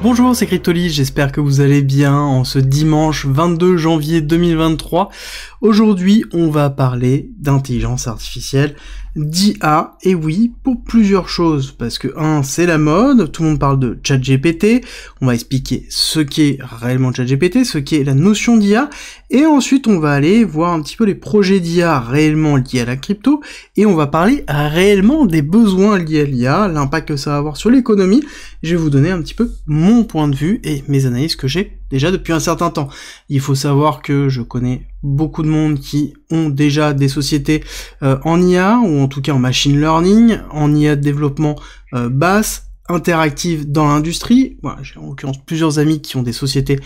Bonjour, c'est Cryptoly, j'espère que vous allez bien en ce dimanche 22 janvier 2023. Aujourd'hui, on va parler d'intelligence artificielle, d'IA, et oui, pour plusieurs choses, parce que c'est la mode, tout le monde parle de ChatGPT, on va expliquer ce qu'est réellement ChatGPT, ce qu'est la notion d'IA, et ensuite on va aller voir un petit peu les projets d'IA réellement liés à la crypto, et on va parler réellement des besoins liés à l'IA, l'impact que ça va avoir sur l'économie. Je vais vous donner un petit peu mon point de vue et mes analyses que j'ai déjà depuis un certain temps. Il faut savoir que je connais beaucoup de monde qui ont déjà des sociétés en IA, ou en tout cas en machine learning, en IA de développement basse, interactive dans l'industrie. Voilà, j'ai en l'occurrence plusieurs amis qui ont des sociétés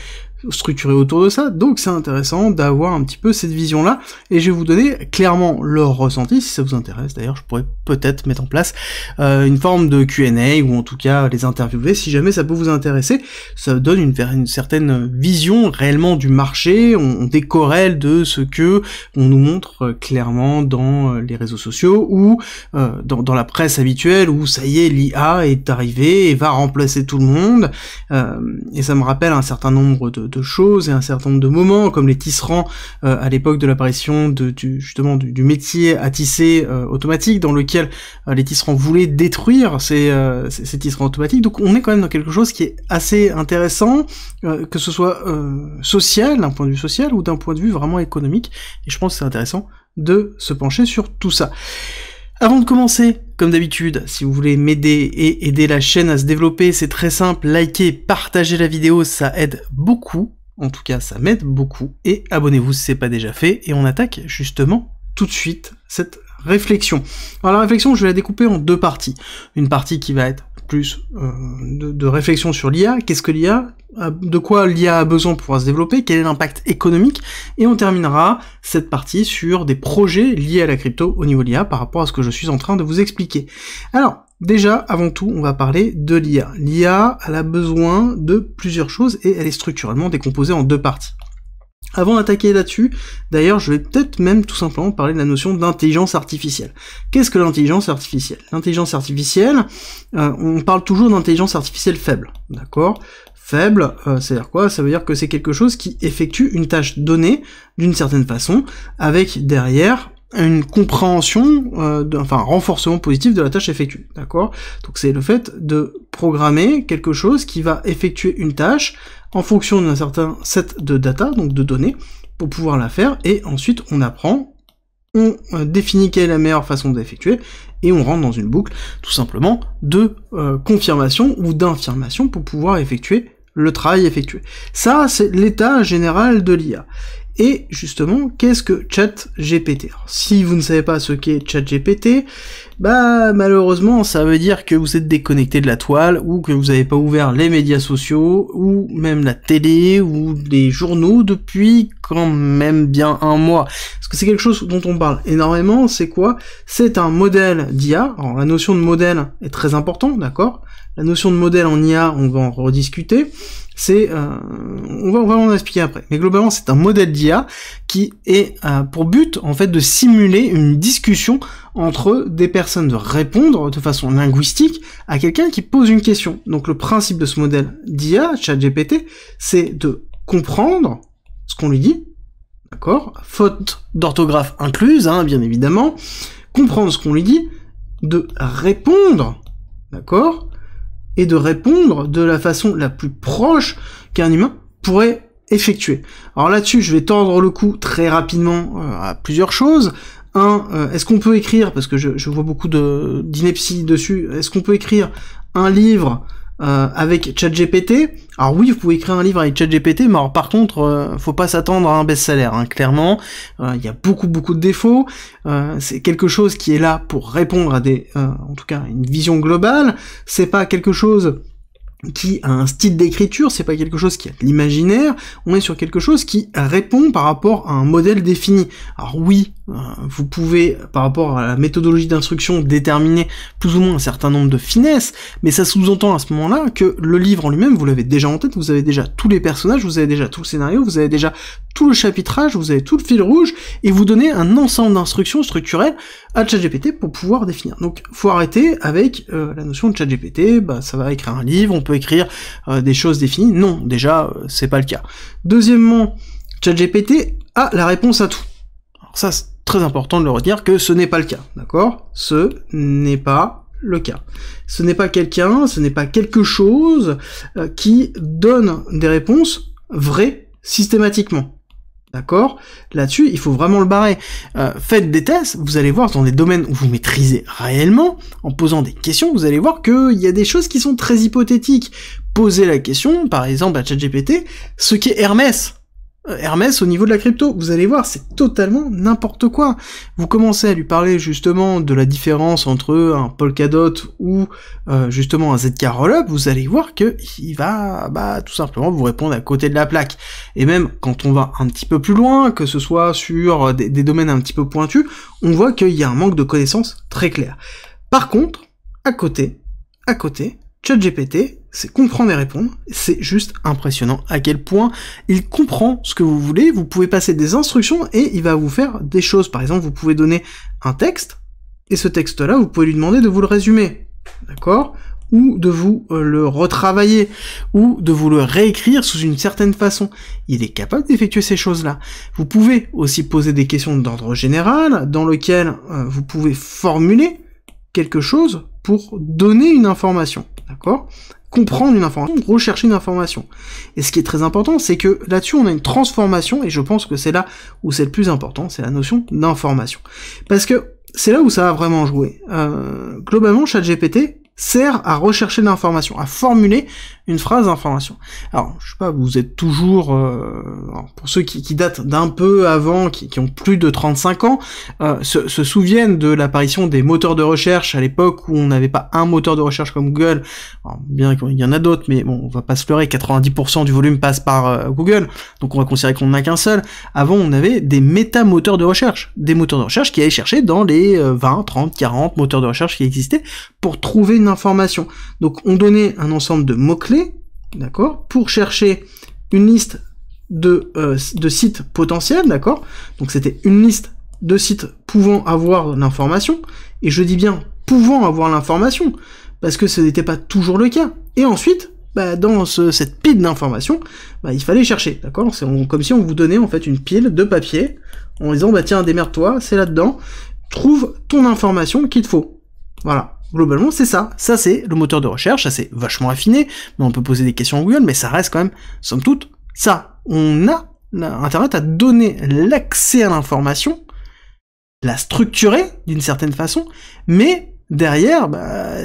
structurées autour de ça, donc c'est intéressant d'avoir un petit peu cette vision-là, et je vais vous donner clairement leur ressenti, si ça vous intéresse. D'ailleurs, je pourrais peut-être mettre en place une forme de Q&A, ou en tout cas les interviewer, si jamais ça peut vous intéresser. Ça donne une certaine vision réellement du marché, on décorrèle de ce que on nous montre clairement dans les réseaux sociaux, ou dans la presse habituelle, où ça y est, l'IA est arrivée et va remplacer tout le monde, et ça me rappelle un certain nombre de choses et un certain nombre de moments, comme les tisserands à l'époque de l'apparition du métier à tisser automatique, dans lequel les tisserands voulaient détruire ces tisserands automatiques. Donc on est quand même dans quelque chose qui est assez intéressant, que ce soit social, d'un point de vue social, ou d'un point de vue vraiment économique, et je pense que c'est intéressant de se pencher sur tout ça. Avant de commencer, comme d'habitude, si vous voulez m'aider et aider la chaîne à se développer, c'est très simple, likez, partagez la vidéo, ça aide beaucoup, en tout cas ça m'aide beaucoup, et abonnez-vous si c'est pas déjà fait, et on attaque justement tout de suite cette réflexion. Alors la réflexion, je vais la découper en deux parties. Une partie qui va être plus de réflexion sur l'IA, qu'est-ce que l'IA, de quoi l'IA a besoin pour pouvoir se développer, quel est l'impact économique, et on terminera cette partie sur des projets liés à la crypto au niveau de l'IA par rapport à ce que je suis en train de vous expliquer. Alors, déjà, avant tout, on va parler de l'IA. L'IA, elle a besoin de plusieurs choses, et elle est structurellement décomposée en deux parties. Avant d'attaquer là-dessus, d'ailleurs, je vais peut-être même tout simplement parler de la notion d'intelligence artificielle. Qu'est-ce que l'intelligence artificielle? L'intelligence artificielle, on parle toujours d'intelligence artificielle faible, d'accord? Faible, c'est-à-dire quoi? Ça veut dire que c'est quelque chose qui effectue une tâche donnée d'une certaine façon, avec derrière une compréhension, un renforcement positif de la tâche effectuée, d'accord? Donc c'est le fait de programmer quelque chose qui va effectuer une tâche en fonction d'un certain set de data, donc de données, pour pouvoir la faire, et ensuite on apprend, on définit quelle est la meilleure façon d'effectuer, et on rentre dans une boucle, tout simplement, de confirmation ou d'infirmation pour pouvoir effectuer le travail effectué. Ça, c'est l'état général de l'IA. Et justement, qu'est-ce que ChatGPT? Alors, si vous ne savez pas ce qu'est ChatGPT, bah malheureusement, ça veut dire que vous êtes déconnecté de la toile, ou que vous n'avez pas ouvert les médias sociaux, ou même la télé, ou les journaux depuis quand même bien un mois. Parce que c'est quelque chose dont on parle énormément, c'est quoi? C'est un modèle d'IA. Alors la notion de modèle est très importante, d'accord? La notion de modèle en IA, on va en rediscuter. C'est, on va en expliquer après. Mais globalement, c'est un modèle d'IA qui est pour but, en fait, de simuler une discussion entre des personnes, de répondre de façon linguistique à quelqu'un qui pose une question. Donc le principe de ce modèle d'IA, ChatGPT, c'est de comprendre ce qu'on lui dit, d'accord? Faute d'orthographe incluse, bien évidemment. Comprendre ce qu'on lui dit, de répondre, d'accord? Et de répondre de la façon la plus proche qu'un humain pourrait effectuer. Alors là-dessus, je vais tordre le cou très rapidement à plusieurs choses. Est-ce qu'on peut écrire, parce que je vois beaucoup d'inepties dessus, est-ce qu'on peut écrire un livre avec ChatGPT? Alors oui, vous pouvez écrire un livre avec ChatGPT, mais alors par contre, faut pas s'attendre à un best-seller, clairement. Il y a beaucoup de défauts. C'est quelque chose qui est là pour répondre à en tout cas, une vision globale. C'est pas quelque chose qui a un style d'écriture, c'est pas quelque chose qui a de l'imaginaire, on est sur quelque chose qui répond par rapport à un modèle défini. Alors oui, vous pouvez, par rapport à la méthodologie d'instruction, déterminer plus ou moins un certain nombre de finesses, mais ça sous-entend à ce moment-là que le livre en lui-même, vous l'avez déjà en tête, vous avez déjà tous les personnages, vous avez déjà tout le scénario, vous avez déjà tout le chapitrage, vous avez tout le fil rouge, et vous donnez un ensemble d'instructions structurelles à ChatGPT pour pouvoir définir. Donc, faut arrêter avec la notion de ChatGPT, bah, ça va écrire un livre, on peut écrire des choses définies. Non, déjà, c'est pas le cas. Deuxièmement, ChatGPT a la réponse à tout. Alors ça, c'est très important de le retenir que ce n'est pas le cas, d'accord? Ce n'est pas le cas. Ce n'est pas quelqu'un, ce n'est pas quelque chose qui donne des réponses vraies systématiquement. D'accord? Là-dessus, il faut vraiment le barrer. Faites des tests, vous allez voir dans des domaines où vous maîtrisez réellement, en posant des questions, vous allez voir qu'il y a des choses qui sont très hypothétiques. Posez la question, par exemple à ChatGPT, ce qu'est Hermès. Hermès au niveau de la crypto, vous allez voir, c'est totalement n'importe quoi. Vous commencez à lui parler justement de la différence entre un Polkadot ou justement un ZK Rollup, vous allez voir que il va tout simplement vous répondre à côté de la plaque. Et même quand on va un petit peu plus loin, que ce soit sur des domaines un petit peu pointus, on voit qu'il y a un manque de connaissances très clair. Par contre, à côté, ChatGPT, c'est comprendre et répondre, c'est juste impressionnant à quel point il comprend ce que vous voulez, vous pouvez passer des instructions et il va vous faire des choses. Par exemple, vous pouvez donner un texte, et ce texte-là, vous pouvez lui demander de vous le résumer, d'accord? Ou de vous le retravailler, ou de vous le réécrire sous une certaine façon. Il est capable d'effectuer ces choses-là. Vous pouvez aussi poser des questions d'ordre général, dans lequel vous pouvez formuler quelque chose pour donner une information, d'accord? Comprendre une information, rechercher une information. Et ce qui est très important, c'est que là-dessus, on a une transformation, et je pense que c'est là où c'est le plus important, c'est la notion d'information. Parce que c'est là où ça va vraiment jouer. Globalement, ChatGPT sert à rechercher l'information, à formuler une phrase d'information. Alors, je sais pas, vous êtes toujours, pour ceux qui datent d'un peu avant, qui ont plus de 35 ans, se souviennent de l'apparition des moteurs de recherche à l'époque où on n'avait pas un moteur de recherche comme Google. Alors, bien qu'il y en a d'autres, mais bon, on va pas se leurrer, 90% du volume passe par Google, donc on va considérer qu'on n'en a qu'un seul. Avant, on avait des méta-moteurs de recherche, des moteurs de recherche qui allaient chercher dans les 20, 30, 40 moteurs de recherche qui existaient pour trouver une information. Donc, on donnait un ensemble de mots-clés, d'accord, pour chercher une liste de sites potentiels, d'accord. Donc c'était une liste de sites pouvant avoir l'information, et je dis bien pouvant avoir l'information, parce que ce n'était pas toujours le cas. Et ensuite, dans cette pile d'informations, il fallait chercher, d'accord. C'est comme si on vous donnait en fait une pile de papier, en disant tiens, démerde-toi, c'est là-dedans, trouve ton information qu'il te faut. Voilà. Globalement, c'est ça. Ça, c'est le moteur de recherche. Ça, c'est vachement affiné. Mais on peut poser des questions à Google, mais ça reste quand même, somme toute, ça. On a, Internet a donné l'accès à l'information, la structurer d'une certaine façon, mais derrière,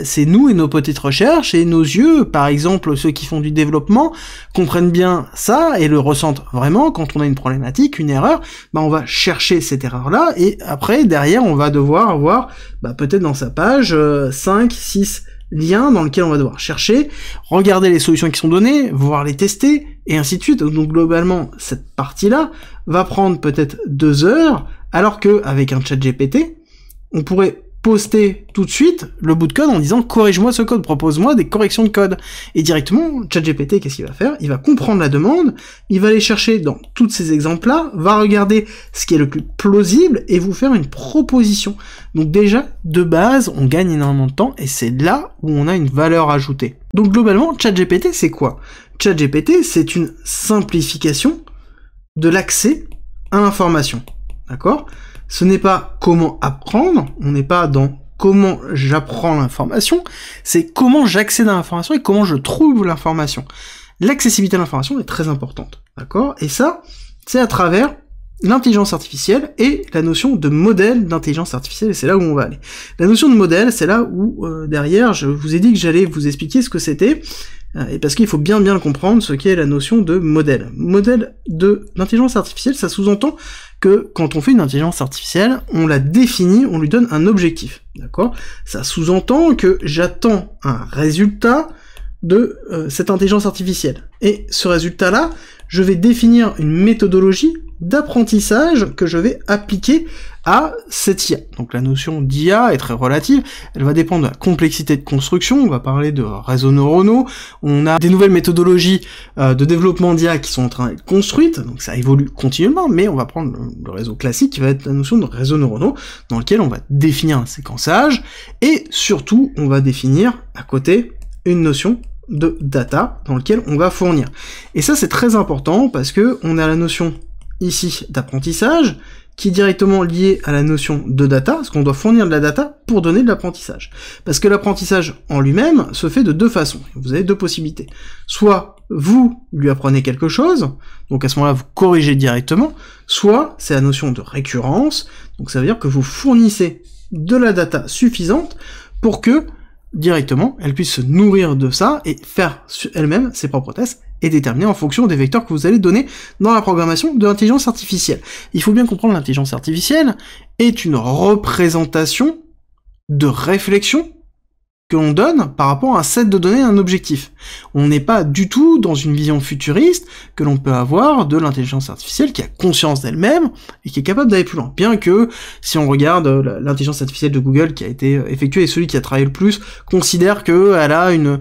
c'est nous et nos petites recherches et nos yeux, par exemple ceux qui font du développement, comprennent bien ça et le ressentent vraiment. Quand on a une problématique, une erreur, on va chercher cette erreur-là, et après, derrière, on va devoir avoir, peut-être dans sa page, 5, 6 liens dans lesquels on va devoir chercher, regarder les solutions qui sont données, voir les tester, et ainsi de suite. Donc globalement, cette partie-là va prendre peut-être 2 heures, alors que avec un ChatGPT, on pourrait poster tout de suite le bout de code en disant corrige-moi ce code, propose-moi des corrections de code. Et directement, ChatGPT, qu'est-ce qu'il va faire? Il va comprendre la demande, il va aller chercher dans tous ces exemples-là, va regarder ce qui est le plus plausible et vous faire une proposition. Donc déjà, de base, on gagne énormément de temps et c'est là où on a une valeur ajoutée. Donc globalement, ChatGPT, c'est quoi? ChatGPT, c'est une simplification de l'accès à l'information. D'accord? Ce n'est pas comment apprendre, on n'est pas dans comment j'apprends l'information, c'est comment j'accède à l'information et comment je trouve l'information. L'accessibilité à l'information est très importante, d'accord? Et ça, c'est à travers l'intelligence artificielle et la notion de modèle d'intelligence artificielle, et c'est là où on va aller. La notion de modèle, c'est là où, derrière, je vous ai dit que j'allais vous expliquer ce que c'était, et parce qu'il faut bien le comprendre ce qu'est la notion de modèle. Modèle de l'intelligence artificielle, ça sous-entend que quand on fait une intelligence artificielle, on la définit, on lui donne un objectif, d'accord? Ça sous-entend que j'attends un résultat de cette intelligence artificielle. Et ce résultat-là, je vais définir une méthodologie d'apprentissage que je vais appliquer à cette IA. Donc la notion d'IA est très relative, elle va dépendre de la complexité de construction, on va parler de réseaux neuronaux, on a des nouvelles méthodologies de développement d'IA qui sont en train d'être construites, donc ça évolue continuellement, mais on va prendre le réseau classique qui va être la notion de réseaux neuronaux, dans lequel on va définir un séquençage, et surtout on va définir à côté une notion de data dans lequel on va fournir. Et ça c'est très important parce que on a la notion ici d'apprentissage qui est directement liée à la notion de data, parce qu'on doit fournir de la data pour donner de l'apprentissage. Parce que l'apprentissage en lui-même se fait de deux façons. Vous avez deux possibilités. Soit vous lui apprenez quelque chose, donc à ce moment-là vous corrigez directement, soit c'est la notion de récurrence, donc ça veut dire que vous fournissez de la data suffisante pour que directement, elle puisse se nourrir de ça et faire elle-même ses propres tests et déterminer en fonction des vecteurs que vous allez donner dans la programmation de l'intelligence artificielle. Il faut bien comprendre, l'intelligence artificielle est une représentation de réflexion que l'on donne par rapport à un set de données, un objectif. On n'est pas du tout dans une vision futuriste que l'on peut avoir de l'intelligence artificielle qui a conscience d'elle-même et qui est capable d'aller plus loin. Bien que, si on regarde l'intelligence artificielle de Google qui a été effectuée, et celui qui a travaillé le plus considère qu'elle a une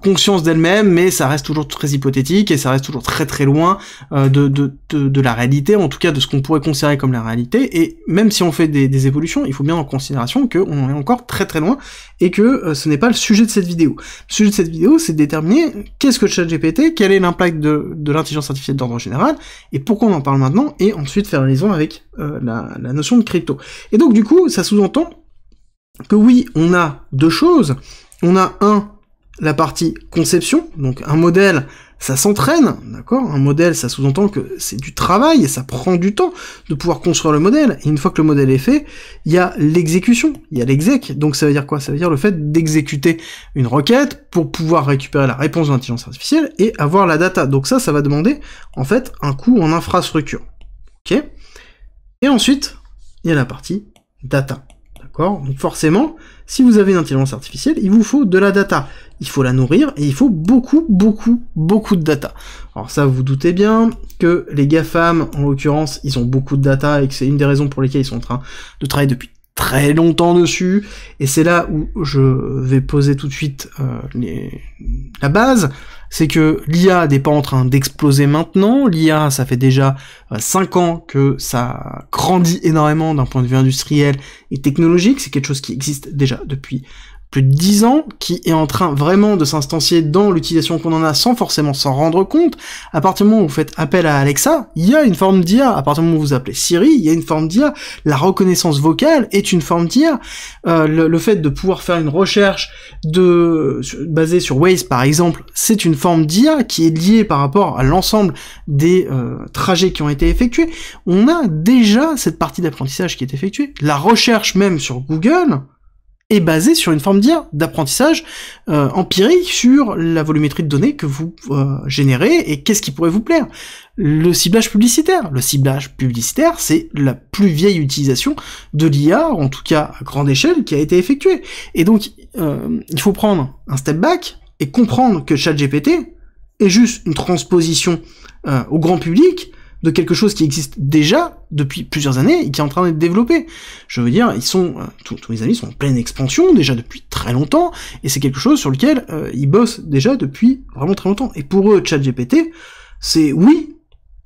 conscience d'elle-même, mais ça reste toujours très hypothétique et ça reste toujours très très loin de la réalité, en tout cas de ce qu'on pourrait considérer comme la réalité. Et même si on fait des évolutions, il faut bien en considération qu'on est encore très très loin et que ce n'est pas le sujet de cette vidéo. Le sujet de cette vidéo, c'est de déterminer qu'est-ce que ChatGPT, quel est l'impact de l'intelligence artificielle d'ordre général, et pourquoi on en parle maintenant, et ensuite faire la liaison avec la notion de crypto. Et donc du coup, ça sous-entend que oui, on a deux choses. On a la partie conception, donc un modèle, ça s'entraîne, d'accord? Un modèle, ça sous-entend que c'est du travail, et ça prend du temps de pouvoir construire le modèle, et une fois que le modèle est fait, il y a l'exécution, il y a l'exec, donc ça veut dire quoi? Ça veut dire le fait d'exécuter une requête pour pouvoir récupérer la réponse de l'intelligence artificielle et avoir la data. Donc ça va demander, en fait, un coût en infrastructure, ok? Et ensuite, il y a la partie data. D'accord? Donc forcément, si vous avez une intelligence artificielle, il vous faut de la data. Il faut la nourrir et il faut beaucoup de data. Alors ça, vous doutez bien que les GAFAM, en l'occurrence, ils ont beaucoup de data et que c'est une des raisons pour lesquelles ils sont en train de travailler depuis très longtemps dessus. Et c'est là où je vais poser tout de suite la base. C'est que l'IA n'est pas en train d'exploser maintenant. L'IA, ça fait déjà 5 ans que ça grandit énormément d'un point de vue industriel et technologique. C'est quelque chose qui existe déjà depuis plus de 10 ans, qui est en train vraiment de s'instancier dans l'utilisation qu'on en a sans forcément s'en rendre compte. À partir du moment où vous faites appel à Alexa, il y a une forme d'IA. À partir du moment où vous appelez Siri, il y a une forme d'IA. La reconnaissance vocale est une forme d'IA. Le fait de pouvoir faire une recherche basée sur Waze, par exemple, c'est une forme d'IA qui est liée par rapport à l'ensemble des trajets qui ont été effectués. On a déjà cette partie d'apprentissage qui est effectuée. La recherche même sur Google est basé sur une forme d'IA, d'apprentissage empirique sur la volumétrie de données que vous générez et qu'est-ce qui pourrait vous plaire. Le ciblage publicitaire. Le ciblage publicitaire, c'est la plus vieille utilisation de l'IA, en tout cas à grande échelle, qui a été effectuée. Et donc, il faut prendre un step back et comprendre que ChatGPT est juste une transposition au grand public de quelque chose qui existe déjà depuis plusieurs années et qui est en train d'être développé. Je veux dire, tous mes amis sont en pleine expansion déjà depuis très longtemps, et c'est quelque chose sur lequel ils bossent déjà depuis vraiment très longtemps. Et pour eux, ChatGPT, c'est oui,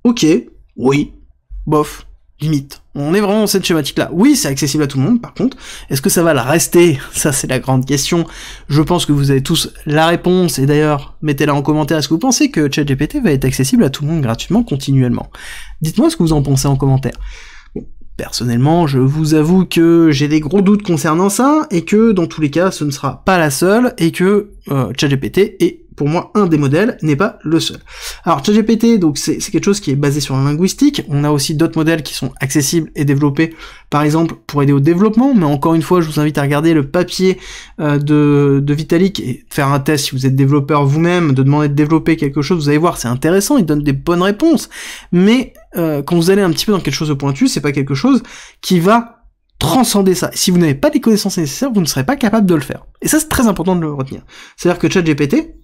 ok, oui, bof, limite. On est vraiment dans cette schématique-là. Oui, c'est accessible à tout le monde, par contre. Est-ce que ça va le rester? Ça, c'est la grande question. Je pense que vous avez tous la réponse, et d'ailleurs, mettez-la en commentaire. Est-ce que vous pensez que ChatGPT va être accessible à tout le monde gratuitement, continuellement? Dites-moi ce que vous en pensez en commentaire. Bon, personnellement, je vous avoue que j'ai des gros doutes concernant ça, et que, dans tous les cas, ce ne sera pas la seule, et que ChatGPT est pour moi, un des modèles n'est pas le seul. Alors, ChatGPT, donc c'est quelque chose qui est basé sur la linguistique. On a aussi d'autres modèles qui sont accessibles et développés, par exemple, pour aider au développement. Mais encore une fois, je vous invite à regarder le papier de Vitalik et faire un test si vous êtes développeur vous-même, de demander de développer quelque chose. Vous allez voir, c'est intéressant, il donne des bonnes réponses. Mais quand vous allez un petit peu dans quelque chose de pointu, c'est pas quelque chose qui va transcender ça. Si vous n'avez pas les connaissances nécessaires, vous ne serez pas capable de le faire. Et ça, c'est très important de le retenir. C'est-à-dire que ChatGPT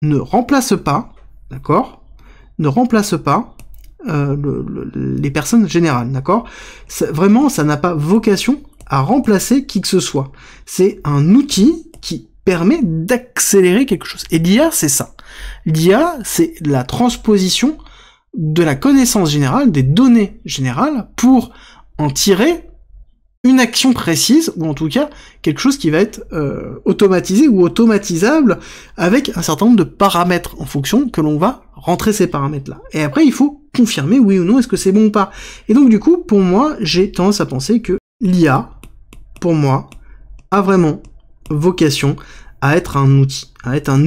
ne remplace pas, d'accord, ne remplace pas les personnes générales, d'accord? Vraiment, ça n'a pas vocation à remplacer qui que ce soit. C'est un outil qui permet d'accélérer quelque chose. Et l'IA, c'est ça. L'IA, c'est la transposition de la connaissance générale, des données générales, pour en tirer une action précise, ou en tout cas quelque chose qui va être automatisé ou automatisable avec un certain nombre de paramètres en fonction que l'on va rentrer ces paramètres-là. Et après, il faut confirmer oui ou non, est-ce que c'est bon ou pas. Et donc du coup, pour moi, j'ai tendance à penser que l'IA, pour moi, a vraiment vocation à être un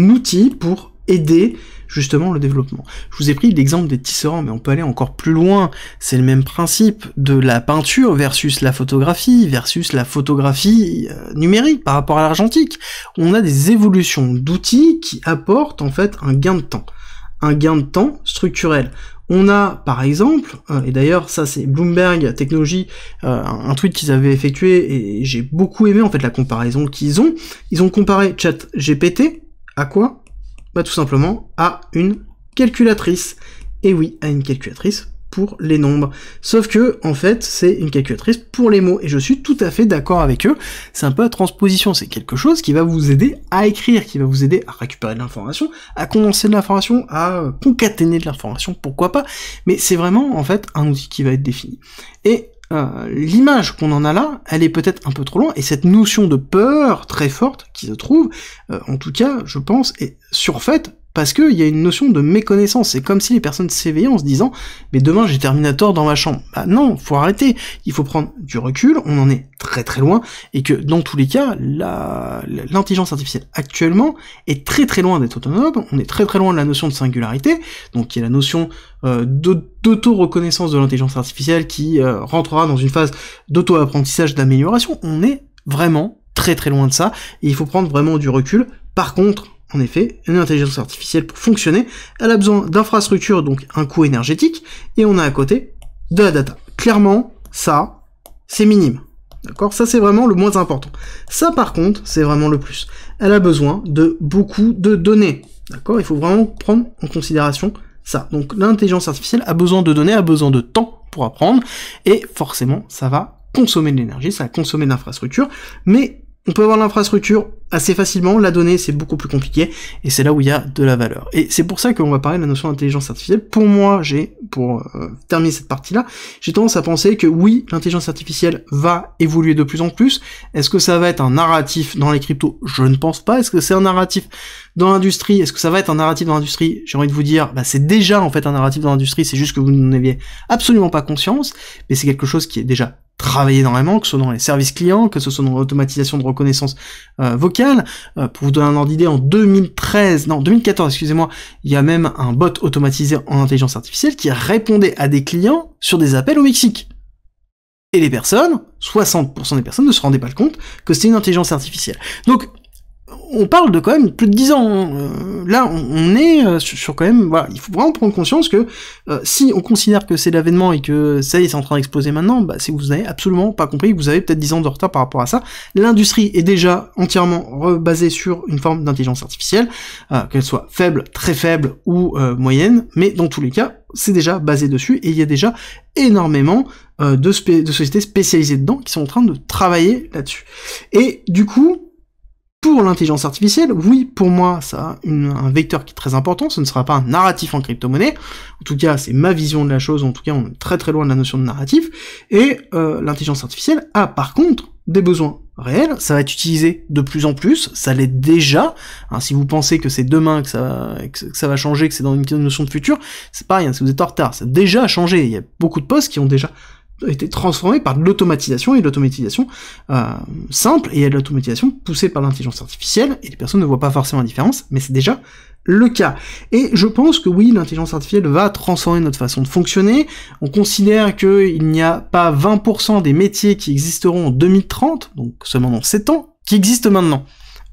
outil pour aider justement le développement. Je vous ai pris l'exemple des tisserands, mais on peut aller encore plus loin. C'est le même principe de la peinture versus la photographie numérique par rapport à l'argentique. On a des évolutions d'outils qui apportent en fait un gain de temps structurel. On a, par exemple, et d'ailleurs ça c'est Bloomberg Technology, un tweet qu'ils avaient effectué, et j'ai beaucoup aimé en fait la comparaison qu'ils ont. Ils ont comparé ChatGPT à quoi ? Bah tout simplement à une calculatrice. Et oui, à une calculatrice pour les nombres. Sauf que, en fait, c'est une calculatrice pour les mots, et je suis tout à fait d'accord avec eux. C'est un peu la transposition, c'est quelque chose qui va vous aider à écrire, qui va vous aider à récupérer de l'information, à condenser de l'information, à concaténer de l'information, pourquoi pas, mais c'est vraiment, en fait, un outil qui va être défini. Et l'image qu'on en a là, elle est peut-être un peu trop loin, et cette notion de peur très forte qui se trouve, en tout cas, je pense, est surfaite, parce qu'il y a une notion de méconnaissance. C'est comme si les personnes s'éveillaient en se disant « mais demain j'ai Terminator dans ma chambre ». Bah non, faut arrêter, il faut prendre du recul, on en est très très loin, et que dans tous les cas, l'intelligence artificielle actuellement est très très loin d'être autonome, on est très très loin de la notion de singularité, donc qui est la notion d'auto-reconnaissance de l'intelligence artificielle qui rentrera dans une phase d'auto-apprentissage d'amélioration. On est vraiment très très loin de ça, et il faut prendre vraiment du recul. Par contre, en effet, une intelligence artificielle, pour fonctionner, elle a besoin d'infrastructures, donc un coût énergétique, et on a à côté de la data. Clairement, ça, c'est minime. D'accord ? Ça, c'est vraiment le moins important. Ça, par contre, c'est vraiment le plus. Elle a besoin de beaucoup de données. D'accord ? Il faut vraiment prendre en considération ça. Donc, l'intelligence artificielle a besoin de données, a besoin de temps pour apprendre, et forcément, ça va consommer de l'énergie, ça va consommer de l'infrastructure, mais on peut avoir l'infrastructure assez facilement, la donnée c'est beaucoup plus compliqué, et c'est là où il y a de la valeur. Et c'est pour ça qu'on va parler de la notion d'intelligence artificielle. Pour moi, pour terminer cette partie-là, j'ai tendance à penser que oui, l'intelligence artificielle va évoluer de plus en plus. Est-ce que ça va être un narratif dans les cryptos ? Je ne pense pas. Est-ce que c'est un narratif dans l'industrie ? Est-ce que ça va être un narratif dans l'industrie ? J'ai envie de vous dire, bah c'est déjà en fait un narratif dans l'industrie, c'est juste que vous n'en aviez absolument pas conscience, mais c'est quelque chose qui est déjà travailler énormément, que ce soit dans les services clients, que ce soit dans l'automatisation de reconnaissance vocale. Pour vous donner un ordre d'idée, en 2014, excusez-moi, il y a même un bot automatisé en intelligence artificielle qui répondait à des clients sur des appels au Mexique. Et les personnes, 60% des personnes ne se rendaient pas compte que c'était une intelligence artificielle. Donc, on parle de quand même plus de 10 ans. Là, on est sur quand même... Voilà, il faut vraiment prendre conscience que si on considère que c'est l'avènement et que ça y est, c'est en train d'exploser maintenant, bah, c'est que vous n'avez absolument pas compris, que vous avez peut-être 10 ans de retard par rapport à ça. L'industrie est déjà entièrement basée sur une forme d'intelligence artificielle, qu'elle soit faible, très faible ou moyenne, mais dans tous les cas, c'est déjà basé dessus, et il y a déjà énormément de sociétés spécialisées dedans qui sont en train de travailler là-dessus. Et du coup, pour l'intelligence artificielle, oui, pour moi, ça a un vecteur qui est très important, ce ne sera pas un narratif en crypto-monnaie, en tout cas, c'est ma vision de la chose, en tout cas, on est très très loin de la notion de narratif, et l'intelligence artificielle a par contre des besoins réels, ça va être utilisé de plus en plus, ça l'est déjà, hein, si vous pensez que c'est demain que ça va changer, que c'est dans une notion de futur, c'est pas rien, si vous êtes en retard, ça a déjà changé, il y a beaucoup de postes qui ont déjà été transformés par de l'automatisation, et de l'automatisation simple, et de l'automatisation poussée par l'intelligence artificielle, et les personnes ne voient pas forcément la différence, mais c'est déjà le cas. Et je pense que oui, l'intelligence artificielle va transformer notre façon de fonctionner. On considère qu'il n'y a pas 20% des métiers qui existeront en 2030, donc seulement dans 7 ans, qui existent maintenant.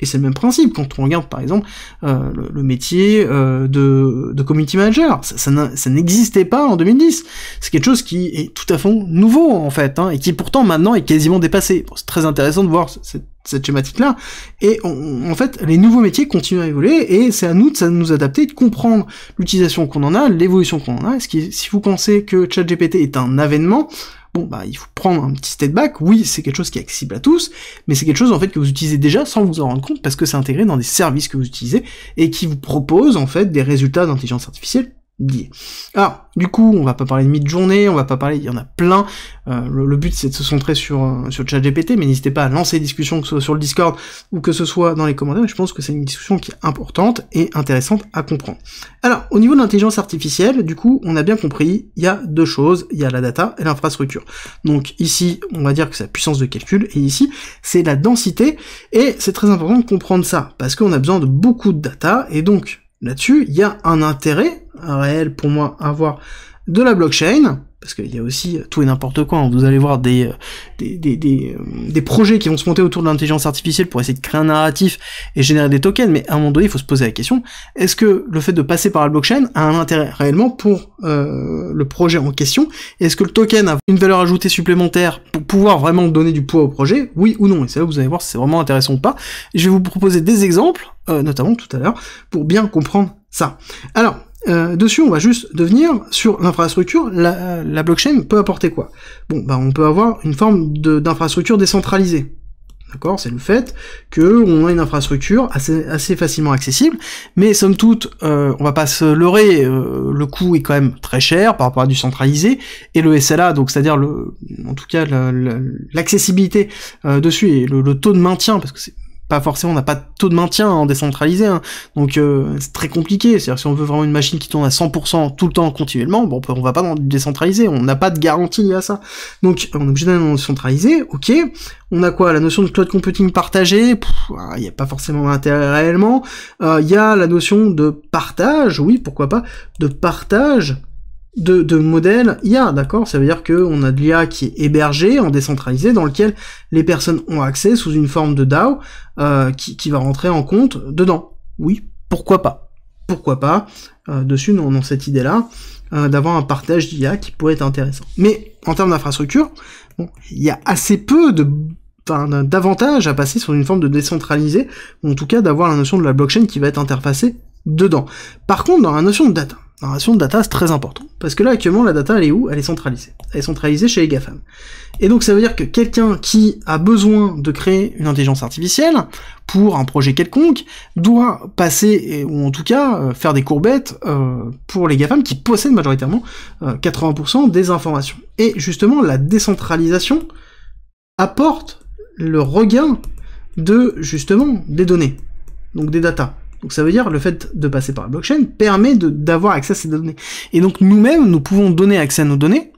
Et c'est le même principe quand on regarde par exemple le métier de community manager, ça n'existait pas en 2010. C'est quelque chose qui est tout à fait nouveau en fait, hein, et qui pourtant maintenant est quasiment dépassé. Bon, c'est très intéressant de voir cette cette schématique-là, et en fait, les nouveaux métiers continuent à évoluer, et c'est à nous de nous adapter, de comprendre l'utilisation qu'on en a, l'évolution qu'on en a. Si vous pensez que ChatGPT est un avènement, bon, bah, il faut prendre un petit step back. Oui, c'est quelque chose qui est accessible à tous, mais c'est quelque chose, en fait, que vous utilisez déjà sans vous en rendre compte, parce que c'est intégré dans des services que vous utilisez, et qui vous proposent, en fait, des résultats d'intelligence artificielle liés. Alors, du coup, on va pas parler de mid-journée, on va pas parler, il y en a plein. Le but, c'est de se centrer sur ChatGPT, mais n'hésitez pas à lancer des discussions, que ce soit sur le Discord, ou que ce soit dans les commentaires. Je pense que c'est une discussion qui est importante et intéressante à comprendre. Alors, au niveau de l'intelligence artificielle, du coup, on a bien compris, il y a deux choses, il y a la data et l'infrastructure. Donc ici, on va dire que c'est la puissance de calcul, et ici, c'est la densité, et c'est très important de comprendre ça, parce qu'on a besoin de beaucoup de data, et donc, là-dessus, il y a un intérêt réel pour moi à avoir de la blockchain, parce qu'il y a aussi tout et n'importe quoi, hein. Vous allez voir des projets qui vont se monter autour de l'intelligence artificielle pour essayer de créer un narratif et générer des tokens, mais à un moment donné, il faut se poser la question, est-ce que le fait de passer par la blockchain a un intérêt réellement pour le projet en question? Est-ce que le token a une valeur ajoutée supplémentaire pour pouvoir vraiment donner du poids au projet? Oui ou non? Et c'est là où vous allez voir si c'est vraiment intéressant ou pas. Et je vais vous proposer des exemples, notamment tout à l'heure, pour bien comprendre ça. Alors, dessus, on va juste devenir sur l'infrastructure. La blockchain peut apporter quoi? Bon, bah on peut avoir une forme d'infrastructure décentralisée. D'accord? C'est le fait que on a une infrastructure assez facilement accessible, mais somme toute, on va pas se leurrer, le coût est quand même très cher par rapport à du centralisé, et le SLA, donc c'est-à-dire en tout cas l'accessibilité dessus et le taux de maintien, parce que c'est pas forcément, on n'a pas de taux de maintien en décentralisé, hein. Donc c'est très compliqué, c'est-à-dire si on veut vraiment une machine qui tourne à 100% tout le temps continuellement, bon, on va pas dans du décentralisé, on n'a pas de garantie à ça. Donc on est obligé d'aller dans le décentralisé, ok. On a quoi? La notion de cloud computing partagé, il n'y a pas forcément d'intérêt réellement. Il y a la notion de partage, oui, pourquoi pas, de partage de modèles IA, d'accord? Ça veut dire que on a de l'IA qui est hébergée en décentralisé, dans lequel les personnes ont accès sous une forme de DAO qui va rentrer en compte dedans. Oui, pourquoi pas? Pourquoi pas? Dessus, nous on a cette idée-là d'avoir un partage d'IA qui pourrait être intéressant. Mais en termes d'infrastructure, bon, il y a assez peu d'avantages à passer sur une forme de décentralisé, ou en tout cas d'avoir la notion de la blockchain qui va être interfacée dedans. Par contre, dans la notion de data, c'est très important. Parce que là, actuellement, la data, elle est où? Elle est centralisée. Elle est centralisée chez les GAFAM. Et donc, ça veut dire que quelqu'un qui a besoin de créer une intelligence artificielle pour un projet quelconque doit passer, ou en tout cas, faire des courbettes pour les GAFAM qui possèdent majoritairement 80% des informations. Et justement, la décentralisation apporte le regain justement, des données. Donc, des datas. Donc ça veut dire le fait de passer par la blockchain permet d'avoir accès à ces données. Et donc nous-mêmes, nous pouvons donner accès à nos données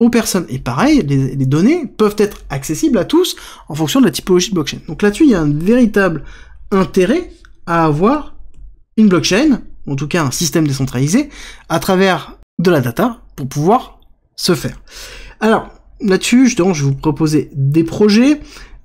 aux personnes. Et pareil, les données peuvent être accessibles à tous en fonction de la typologie de blockchain. Donc là-dessus, il y a un véritable intérêt à avoir une blockchain, en tout cas un système décentralisé, à travers de la data pour pouvoir se faire. Alors là-dessus, justement, je vais vous proposer des projets.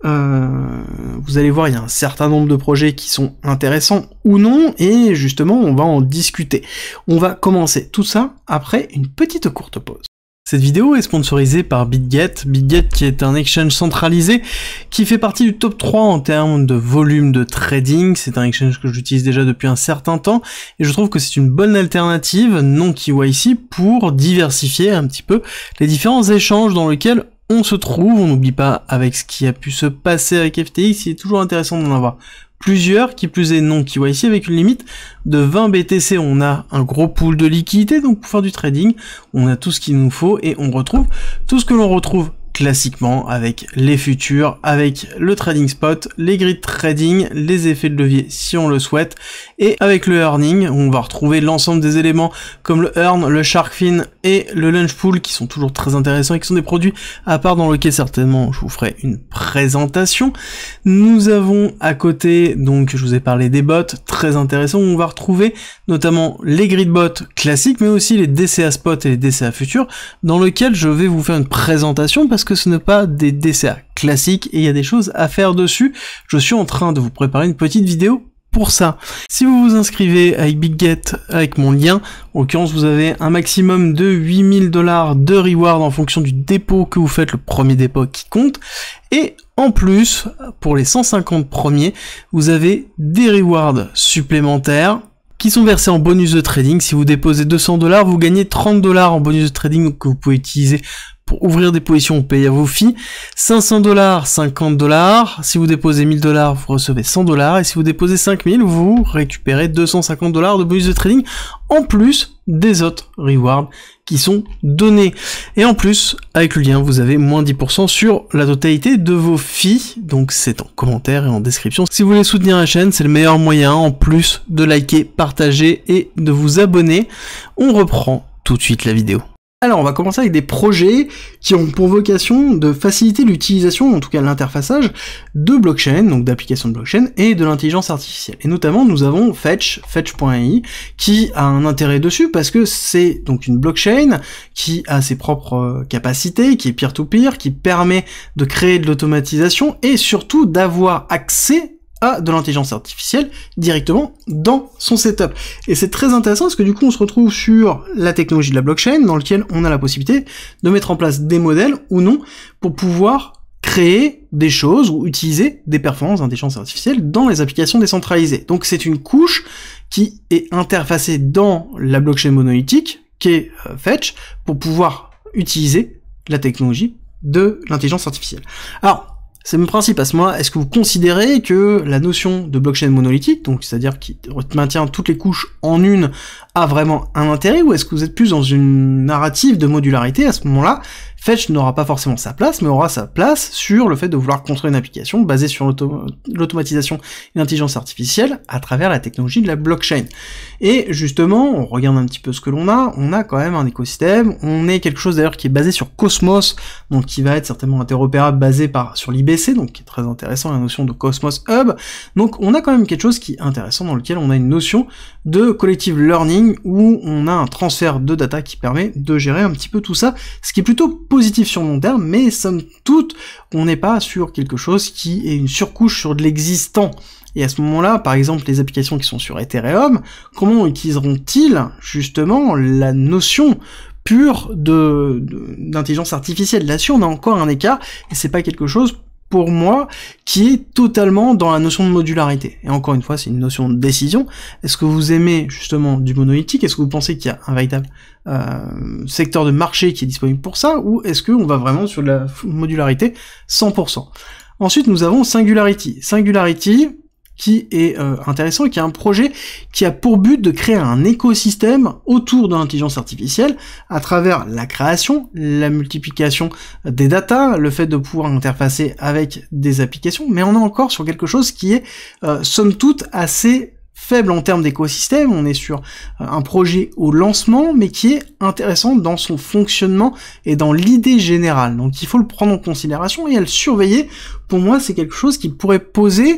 Vous allez voir, il y a un certain nombre de projets qui sont intéressants ou non, et justement, on va en discuter. On va commencer tout ça après une petite courte pause. Cette vidéo est sponsorisée par BitGet. BitGet qui est un exchange centralisé qui fait partie du top 3 en termes de volume de trading. C'est un exchange que j'utilise déjà depuis un certain temps et je trouve que c'est une bonne alternative non KYC pour diversifier un petit peu les différents échanges dans lesquels on se trouve. On n'oublie pas, avec ce qui a pu se passer avec FTX, il est toujours intéressant d'en avoir plusieurs, qui plus est non KYC, avec une limite de 20 BTC. On a un gros pool de liquidité, donc pour faire du trading, on a tout ce qu'il nous faut, et on retrouve tout ce que l'on retrouve classiquement avec les futurs, avec le trading spot, les grid trading, les effets de levier si on le souhaite, et avec le earning, on va retrouver l'ensemble des éléments comme le earn, le shark fin et le lunch pool qui sont toujours très intéressants et qui sont des produits à part dans lesquels certainement je vous ferai une présentation. Nous avons à côté, donc je vous ai parlé des bots très intéressants où on va retrouver notamment les grid bots classiques mais aussi les DCA spot et les DCA futurs dans lesquels je vais vous faire une présentation parce que ce n'est pas des DCA classiques et il y a des choses à faire dessus. Je suis en train de vous préparer une petite vidéo pour ça. Si vous vous inscrivez avec BitGet avec mon lien, en l'occurrence vous avez un maximum de 8000 $ de reward en fonction du dépôt que vous faites, le premier dépôt qui compte, et en plus, pour les 150 premiers, vous avez des rewards supplémentaires qui sont versés en bonus de trading. Si vous déposez 200 $, vous gagnez 30 $ en bonus de trading que vous pouvez utiliser pour ouvrir des positions ou payer à vos filles. 500 $, 50 $. Si vous déposez 1000 $, vous recevez 100 $. Et si vous déposez 5000, vous récupérez 250 $ de bonus de trading, en plus des autres rewards qui sont donnés. Et en plus, avec le lien, vous avez moins 10% sur la totalité de vos filles. Donc c'est en commentaire et en description. Si vous voulez soutenir la chaîne, c'est le meilleur moyen, en plus de liker, partager et de vous abonner. On reprend tout de suite la vidéo. Alors on va commencer avec des projets qui ont pour vocation de faciliter l'utilisation, en tout cas l'interfaçage, de blockchain, donc d'applications de blockchain, et de l'intelligence artificielle. Et notamment nous avons Fetch.ai, qui a un intérêt dessus parce que c'est donc une blockchain qui a ses propres capacités, qui est peer-to-peer, qui permet de créer de l'automatisation et surtout d'avoir accès à de l'intelligence artificielle directement dans son setup. Et c'est très intéressant parce que du coup on se retrouve sur la technologie de la blockchain dans lequel on a la possibilité de mettre en place des modèles ou non pour pouvoir créer des choses ou utiliser des performances d'intelligence artificielle dans les applications décentralisées. Donc c'est une couche qui est interfacée dans la blockchain monolithique qu'est Fetch pour pouvoir utiliser la technologie de l'intelligence artificielle. Alors c'est le principe à ce moment-là. Est-ce que vous considérez que la notion de blockchain monolithique, donc c'est-à-dire qui maintient toutes les couches en une, a vraiment un intérêt, ou est-ce que vous êtes plus dans une narrative de modularité? À ce moment-là, Fetch n'aura pas forcément sa place, mais aura sa place sur le fait de vouloir construire une application basée sur l'automatisation et l'intelligence artificielle à travers la technologie de la blockchain. Et justement, on regarde un petit peu ce que l'on a quand même un écosystème, on est quelque chose d'ailleurs qui est basé sur Cosmos, donc qui va être certainement interopérable basé sur l'IBC, donc qui est très intéressant, la notion de Cosmos Hub. Donc on a quand même quelque chose qui est intéressant dans lequel on a une notion de collective learning où on a un transfert de data qui permet de gérer un petit peu tout ça, ce qui est plutôt positif sur long terme, mais somme toute, on n'est pas sur quelque chose qui est une surcouche sur de l'existant. Et à ce moment-là, par exemple, les applications qui sont sur Ethereum, comment utiliseront-ils justement la notion pure d'intelligence artificielle? Là-dessus, on a encore un écart, et c'est pas quelque chose pour moi, qui est totalement dans la notion de modularité. Et encore une fois, c'est une notion de décision. Est-ce que vous aimez justement du monolithique? Est-ce que vous pensez qu'il y a un véritable secteur de marché qui est disponible pour ça? Ou est-ce qu'on va vraiment sur de la modularité 100%? Ensuite, nous avons Singularity. Singularity, qui est intéressant, qui est un projet qui a pour but de créer un écosystème autour de l'intelligence artificielle à travers la création, la multiplication des datas, le fait de pouvoir interfacer avec des applications, mais on est encore sur quelque chose qui est somme toute assez faible en termes d'écosystème. On est sur un projet au lancement, mais qui est intéressant dans son fonctionnement et dans l'idée générale. Donc il faut le prendre en considération et à le surveiller. Pour moi, c'est quelque chose qui pourrait poser,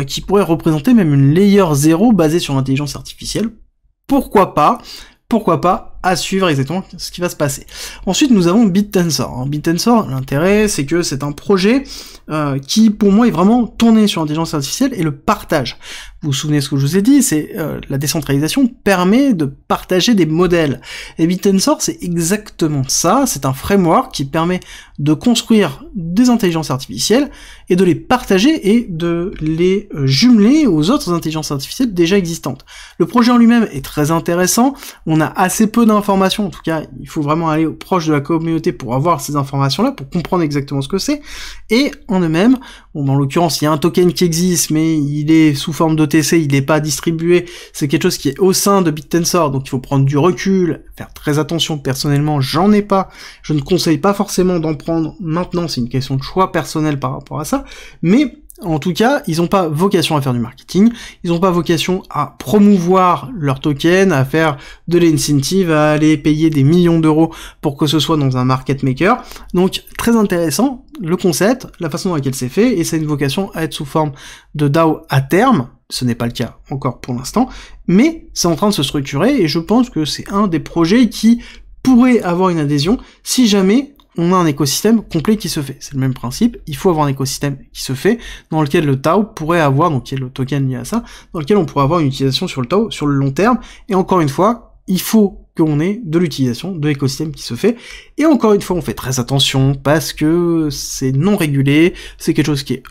qui pourrait représenter même une layer 0 basée sur l'intelligence artificielle. Pourquoi pas à suivre exactement ce qui va se passer. Ensuite, nous avons BitTensor. BitTensor, l'intérêt, c'est que c'est un projet qui, pour moi, est vraiment tourné sur l'intelligence artificielle et le partage. Vous vous souvenez de ce que je vous ai dit, c'est la décentralisation permet de partager des modèles. Et BitTensor, c'est exactement ça, c'est un framework qui permet de construire des intelligences artificielles et de les partager et de les jumeler aux autres intelligences artificielles déjà existantes. Le projet en lui-même est très intéressant, on a assez peu d'informations, en tout cas, il faut vraiment aller proche de la communauté pour avoir ces informations-là, pour comprendre exactement ce que c'est, et en eux-mêmes, bon, dans l'occurrence, il y a un token qui existe, mais il est sous forme d'OTC, il n'est pas distribué, c'est quelque chose qui est au sein de BitTensor, donc il faut prendre du recul, faire très attention. Personnellement, j'en ai pas, je ne conseille pas forcément d'en prendre maintenant, c'est une question de choix personnel par rapport à ça, mais en tout cas, ils n'ont pas vocation à faire du marketing, ils n'ont pas vocation à promouvoir leur token, à faire de l'incentive, à aller payer des millions d'euros pour que ce soit dans un market maker. Donc très intéressant, le concept, la façon dans laquelle c'est fait, et c'est une vocation à être sous forme de DAO à terme. Ce n'est pas le cas encore pour l'instant, mais c'est en train de se structurer, et je pense que c'est un des projets qui pourrait avoir une adhésion si jamais on a un écosystème complet qui se fait. C'est le même principe, il faut avoir un écosystème qui se fait, dans lequel le Tao pourrait avoir, donc il y a le token lié à ça, dans lequel on pourrait avoir une utilisation sur le Tao sur le long terme, et encore une fois, il faut qu'on ait de l'utilisation de l'écosystème qui se fait, et encore une fois, on fait très attention, parce que c'est non régulé, c'est quelque chose qui est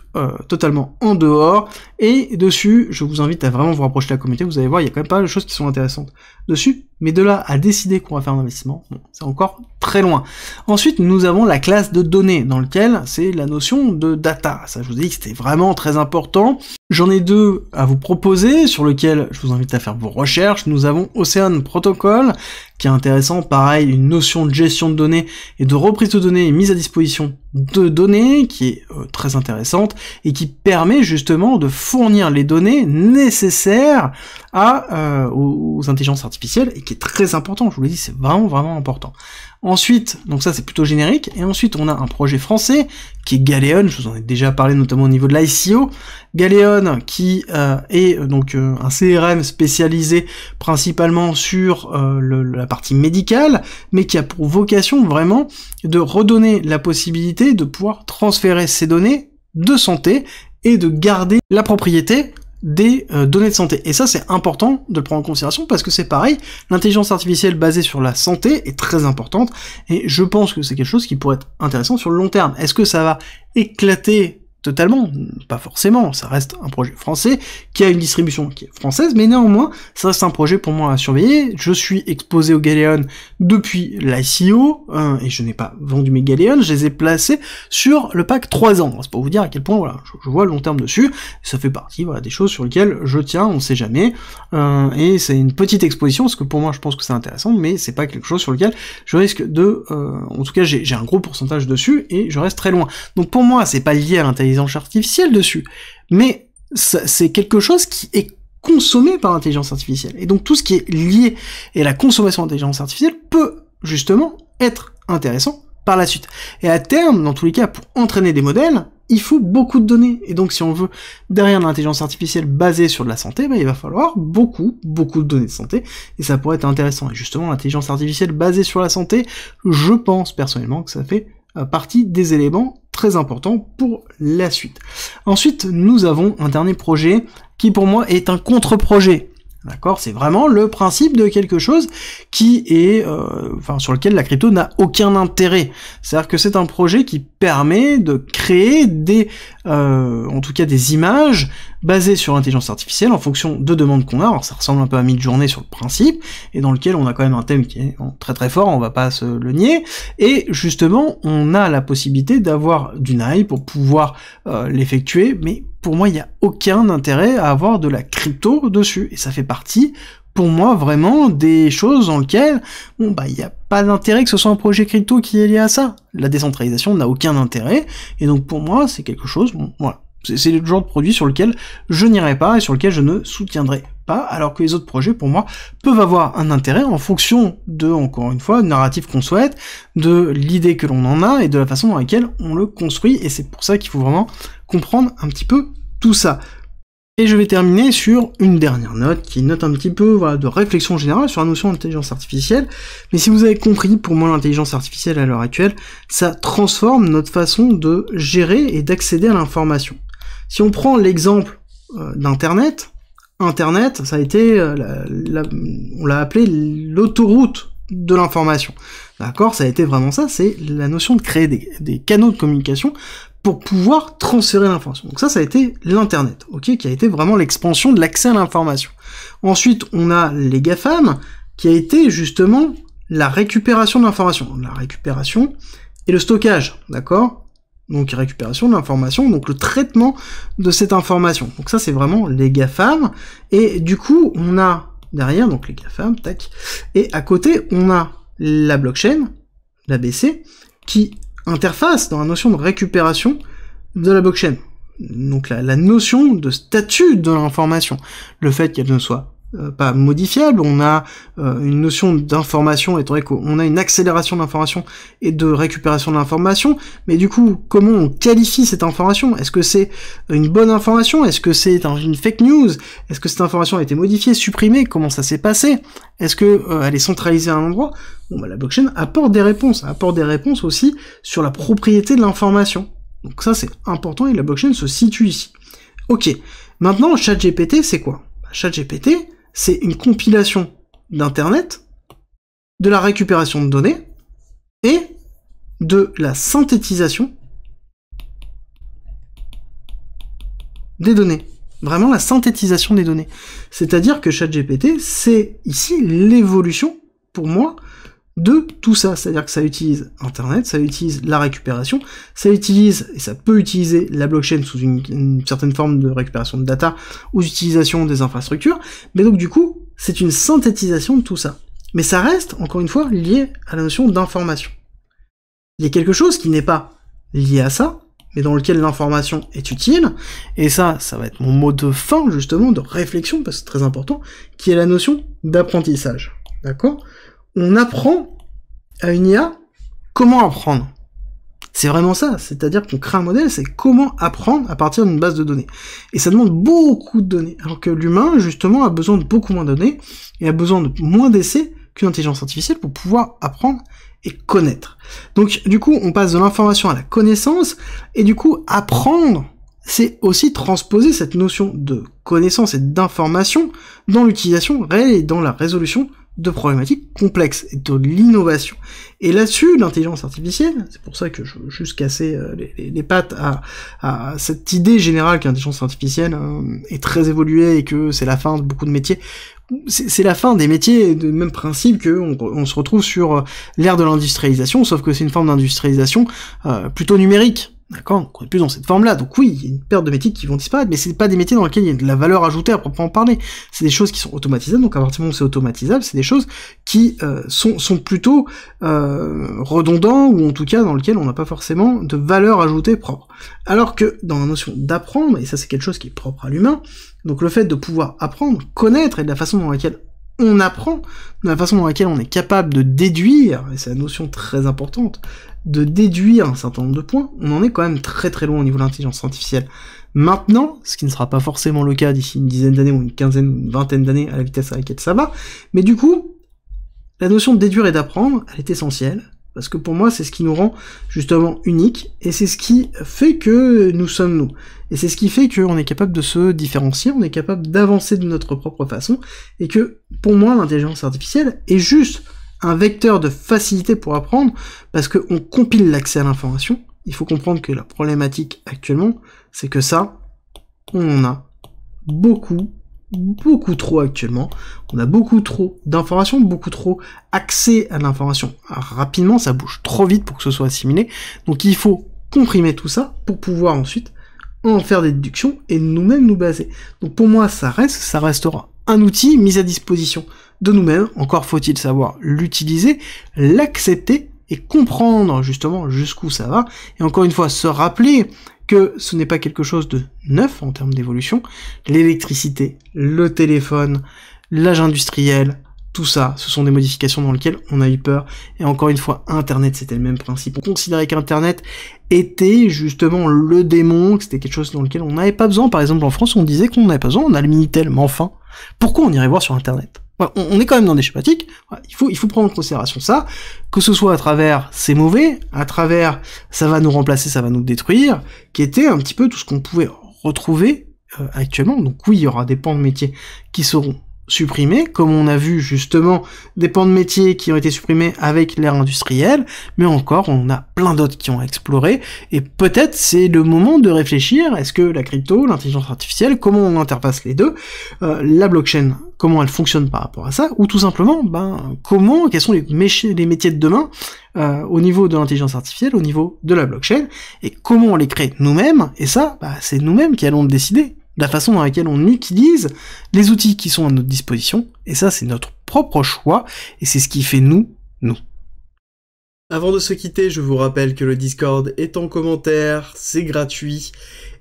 totalement en dehors, et dessus, je vous invite à vraiment vous rapprocher de la communauté, vous allez voir, il y a quand même pas mal de choses qui sont intéressantes dessus, mais de là à décider qu'on va faire un investissement, bon, c'est encore très loin. Ensuite, nous avons la classe de données, dans lequel c'est la notion de data. Ça, je vous ai dit que c'était vraiment très important. J'en ai deux à vous proposer, sur lequel je vous invite à faire vos recherches. Nous avons Ocean Protocol, qui est intéressant, pareil, une notion de gestion de données et de reprise de données et mise à disposition de données, qui est très intéressante, et qui permet justement de fournir les données nécessaires aux intelligences artificielles, et qui est très important, je vous l'ai dit, c'est vraiment important. Ensuite, donc ça c'est plutôt générique, et ensuite on a un projet français, qui est Galéon, je vous en ai déjà parlé notamment au niveau de l'ICO, Galéon qui est donc un CRM spécialisé principalement sur la partie médicale, mais qui a pour vocation vraiment de redonner la possibilité de pouvoir transférer ces données de santé et de garder la propriété des données de santé. Et ça, c'est important de le prendre en considération parce que c'est pareil, l'intelligence artificielle basée sur la santé est très importante et je pense que c'est quelque chose qui pourrait être intéressant sur le long terme. Est-ce que ça va éclater totalement? Pas forcément, ça reste un projet français qui a une distribution qui est française, mais néanmoins, ça reste un projet pour moi à surveiller. Je suis exposé au Galéon depuis l'ICO, et je n'ai pas vendu mes Galéon, je les ai placés sur le pack 3 ans. C'est pour vous dire à quel point, voilà, je vois le long terme dessus, ça fait partie, voilà, des choses sur lesquelles je tiens, on sait jamais, et c'est une petite exposition, parce que pour moi, je pense que c'est intéressant, mais c'est pas quelque chose sur lequel je risque de, en tout cas, j'ai un gros pourcentage dessus, et je reste très loin. Donc pour moi, c'est pas lié à l'intelligence artificielle dessus, mais c'est quelque chose qui est consommé par l'intelligence artificielle. Et donc tout ce qui est lié à la consommation d'intelligence artificielle peut justement être intéressant par la suite. Et à terme, dans tous les cas, pour entraîner des modèles, il faut beaucoup de données. Et donc si on veut derrière l'intelligence artificielle basée sur de la santé, il va falloir beaucoup de données de santé, et ça pourrait être intéressant. Et justement, l'intelligence artificielle basée sur la santé, je pense personnellement que ça fait partie des éléments très importants pour la suite. Ensuite, nous avons un dernier projet qui pour moi est un contre-projet. D'accord, c'est vraiment le principe de quelque chose qui est, sur lequel la crypto n'a aucun intérêt. C'est-à-dire que c'est un projet qui permet de créer en tout cas des images basées sur l'intelligence artificielle en fonction de demandes qu'on a. Alors ça ressemble un peu à Midjourney sur le principe, et dans lequel on a quand même un thème qui est très fort, on va pas se le nier. Et justement, on a la possibilité d'avoir du NAI pour pouvoir l'effectuer, mais pour moi, il n'y a aucun intérêt à avoir de la crypto dessus. Et ça fait partie, pour moi, vraiment des choses dans lesquelles, il n'y a pas d'intérêt que ce soit un projet crypto qui est lié à ça. La décentralisation n'a aucun intérêt. Et donc, pour moi, c'est quelque chose, voilà. C'est le genre de produit sur lequel je n'irai pas et sur lequel je ne soutiendrai pas, alors que les autres projets, pour moi, peuvent avoir un intérêt en fonction de, encore une fois, du narratif qu'on souhaite, de l'idée que l'on en a et de la façon dans laquelle on le construit, et c'est pour ça qu'il faut vraiment comprendre un petit peu tout ça. Et je vais terminer sur une dernière note, qui note un petit peu de réflexion générale sur la notion d'intelligence artificielle, mais si vous avez compris, pour moi l'intelligence artificielle à l'heure actuelle, ça transforme notre façon de gérer et d'accéder à l'information. Si on prend l'exemple d'Internet, Internet, ça a été, on l'a appelé l'autoroute de l'information. D'accord, ça a été vraiment ça, c'est la notion de créer des canaux de communication pour pouvoir transférer l'information. Donc ça a été l'Internet, ok, qui a été vraiment l'expansion de l'accès à l'information. Ensuite, on a les GAFAM, qui a été justement la récupération de l'information. La récupération et le stockage, d'accord? Donc récupération de l'information, donc le traitement de cette information. Donc ça c'est vraiment les GAFAM, et du coup on a derrière, donc les GAFAM, tac, et à côté on a la blockchain, l'ABC, qui interface dans la notion de récupération de la blockchain. Donc la notion de statut de l'information, le fait qu'elle ne soit pas modifiable, on a une notion d'information, étant donné qu'on a une accélération de l'information et de récupération de l'information, mais du coup, comment on qualifie cette information? Est-ce que c'est une bonne information? Est-ce que c'est une fake news? Est-ce que cette information a été modifiée, supprimée? Comment ça s'est passé? Est-ce que elle est centralisée à un endroit? Bon, bah, la blockchain apporte des réponses aussi sur la propriété de l'information. Donc ça, c'est important, et la blockchain se situe ici. Ok, maintenant, ChatGPT, c'est quoi? ChatGPT, c'est une compilation d'Internet, de la récupération de données, et de la synthétisation des données. Vraiment la synthétisation des données. C'est-à-dire que ChatGPT, c'est ici l'évolution, pour moi, de tout ça. C'est-à-dire que ça utilise Internet, ça utilise la récupération, ça utilise, et ça peut utiliser la blockchain sous une certaine forme de récupération de data, ou d'utilisation des infrastructures, mais donc du coup, c'est une synthétisation de tout ça. Mais ça reste, encore une fois, lié à la notion d'information. Il y a quelque chose qui n'est pas lié à ça, mais dans lequel l'information est utile, et ça va être mon mot de fin, justement, de réflexion, parce que c'est très important, qui est la notion d'apprentissage. D'accord? On apprend à une IA comment apprendre. C'est vraiment ça, c'est-à-dire qu'on crée un modèle, c'est comment apprendre à partir d'une base de données. Et ça demande beaucoup de données, alors que l'humain, justement, a besoin de beaucoup moins de données, et a besoin de moins d'essais qu'une intelligence artificielle pour pouvoir apprendre et connaître. Donc, du coup, on passe de l'information à la connaissance, et du coup, apprendre, c'est aussi transposer cette notion de connaissance et d'information dans l'utilisation réelle et dans la résolution de problématiques complexes et de l'innovation. Et là-dessus, l'intelligence artificielle, c'est pour ça que je veux juste casser les pattes à cette idée générale que l'intelligence artificielle est très évoluée et que c'est la fin de beaucoup de métiers. C'est la fin des métiers de même principe que on se retrouve sur l'ère de l'industrialisation, sauf que c'est une forme d'industrialisation plutôt numérique. D'accord, on est plus dans cette forme-là, donc oui, il y a une perte de métiers qui vont disparaître, mais c'est pas des métiers dans lesquels il y a de la valeur ajoutée à proprement parler. C'est des choses qui sont automatisables, donc à partir du moment où c'est automatisable, c'est des choses qui sont plutôt redondants, ou en tout cas dans lesquelles on n'a pas forcément de valeur ajoutée propre. Alors que dans la notion d'apprendre, et ça c'est quelque chose qui est propre à l'humain, donc le fait de pouvoir apprendre, connaître, et de la façon dans laquelle on apprend, de la façon dans laquelle on est capable de déduire, et c'est la notion très importante, de déduire un certain nombre de points, on en est quand même très très loin au niveau de l'intelligence artificielle. Maintenant, ce qui ne sera pas forcément le cas d'ici une dizaine d'années, ou une quinzaine, ou une vingtaine d'années, à la vitesse à laquelle ça va, mais du coup, la notion de déduire et d'apprendre, elle est essentielle, parce que pour moi, c'est ce qui nous rend justement unique, et c'est ce qui fait que nous sommes nous. Et c'est ce qui fait qu'on est capable de se différencier, on est capable d'avancer de notre propre façon, et que, pour moi, l'intelligence artificielle est juste un vecteur de facilité pour apprendre, parce qu'on compile l'accès à l'information. Il faut comprendre que la problématique actuellement, c'est que ça, on en a beaucoup trop actuellement. On a beaucoup trop d'informations, beaucoup trop accès à l'information rapidement, ça bouge trop vite pour que ce soit assimilé. Donc il faut comprimer tout ça pour pouvoir ensuite en faire des déductions et nous-mêmes nous baser. Donc pour moi, ça restera un outil mis à disposition de nous-mêmes. Encore faut-il savoir l'utiliser, l'accepter et comprendre justement jusqu'où ça va. Et encore une fois, se rappeler que ce n'est pas quelque chose de neuf en termes d'évolution. L'électricité, le téléphone, l'âge industriel, tout ça, ce sont des modifications dans lesquelles on a eu peur. Et encore une fois, Internet, c'était le même principe. On considérait qu'Internet était justement le démon, que c'était quelque chose dans lequel on n'avait pas besoin. Par exemple, en France, on disait qu'on n'avait pas besoin, on a le Minitel, mais enfin, pourquoi on irait voir sur Internet? Voilà, on est quand même dans des schématiques, voilà, il faut prendre en considération ça, que ce soit à travers c'est mauvais, à travers ça va nous remplacer, ça va nous détruire, qui était un petit peu tout ce qu'on pouvait retrouver actuellement. Donc oui, il y aura des pans de métiers qui seront supprimés, comme on a vu justement des pans de métiers qui ont été supprimés avec l'ère industrielle, mais encore on a plein d'autres qui ont exploré, et peut-être c'est le moment de réfléchir, est-ce que la crypto, l'intelligence artificielle, comment on interface les deux, la blockchain, comment elle fonctionne par rapport à ça, ou tout simplement, quels sont les métiers de demain au niveau de l'intelligence artificielle, au niveau de la blockchain, et comment on les crée nous-mêmes, et ça, c'est nous-mêmes qui allons le décider. La façon dans laquelle on utilise les outils qui sont à notre disposition, et ça c'est notre propre choix, et c'est ce qui fait nous. Avant de se quitter, je vous rappelle que le Discord est en commentaire, c'est gratuit,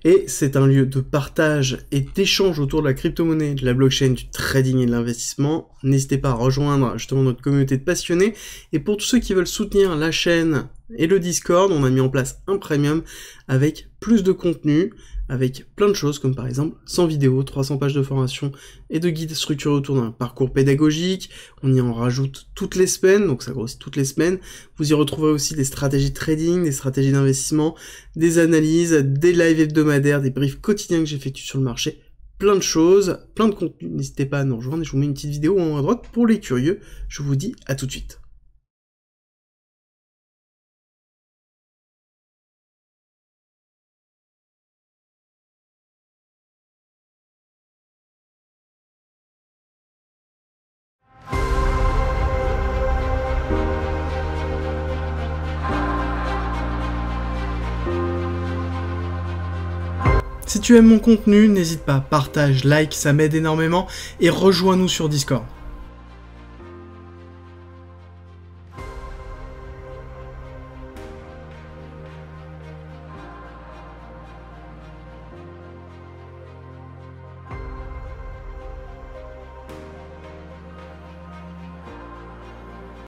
et c'est un lieu de partage et d'échange autour de la crypto-monnaie, de la blockchain, du trading et de l'investissement. N'hésitez pas à rejoindre justement notre communauté de passionnés, et pour tous ceux qui veulent soutenir la chaîne et le Discord, on a mis en place un premium avec plus de contenu, avec plein de choses, comme par exemple 100 vidéos, 300 pages de formation et de guides structurés autour d'un parcours pédagogique. On y en rajoute toutes les semaines, donc ça grossit toutes les semaines. Vous y retrouverez aussi des stratégies de trading, des stratégies d'investissement, des analyses, des lives hebdomadaires, des briefs quotidiens que j'effectue sur le marché, plein de choses, plein de contenu. N'hésitez pas à nous rejoindre et je vous mets une petite vidéo en haut à droite pour les curieux. Je vous dis à tout de suite. Si tu aimes mon contenu, n'hésite pas, partage, like, ça m'aide énormément, et rejoins-nous sur Discord.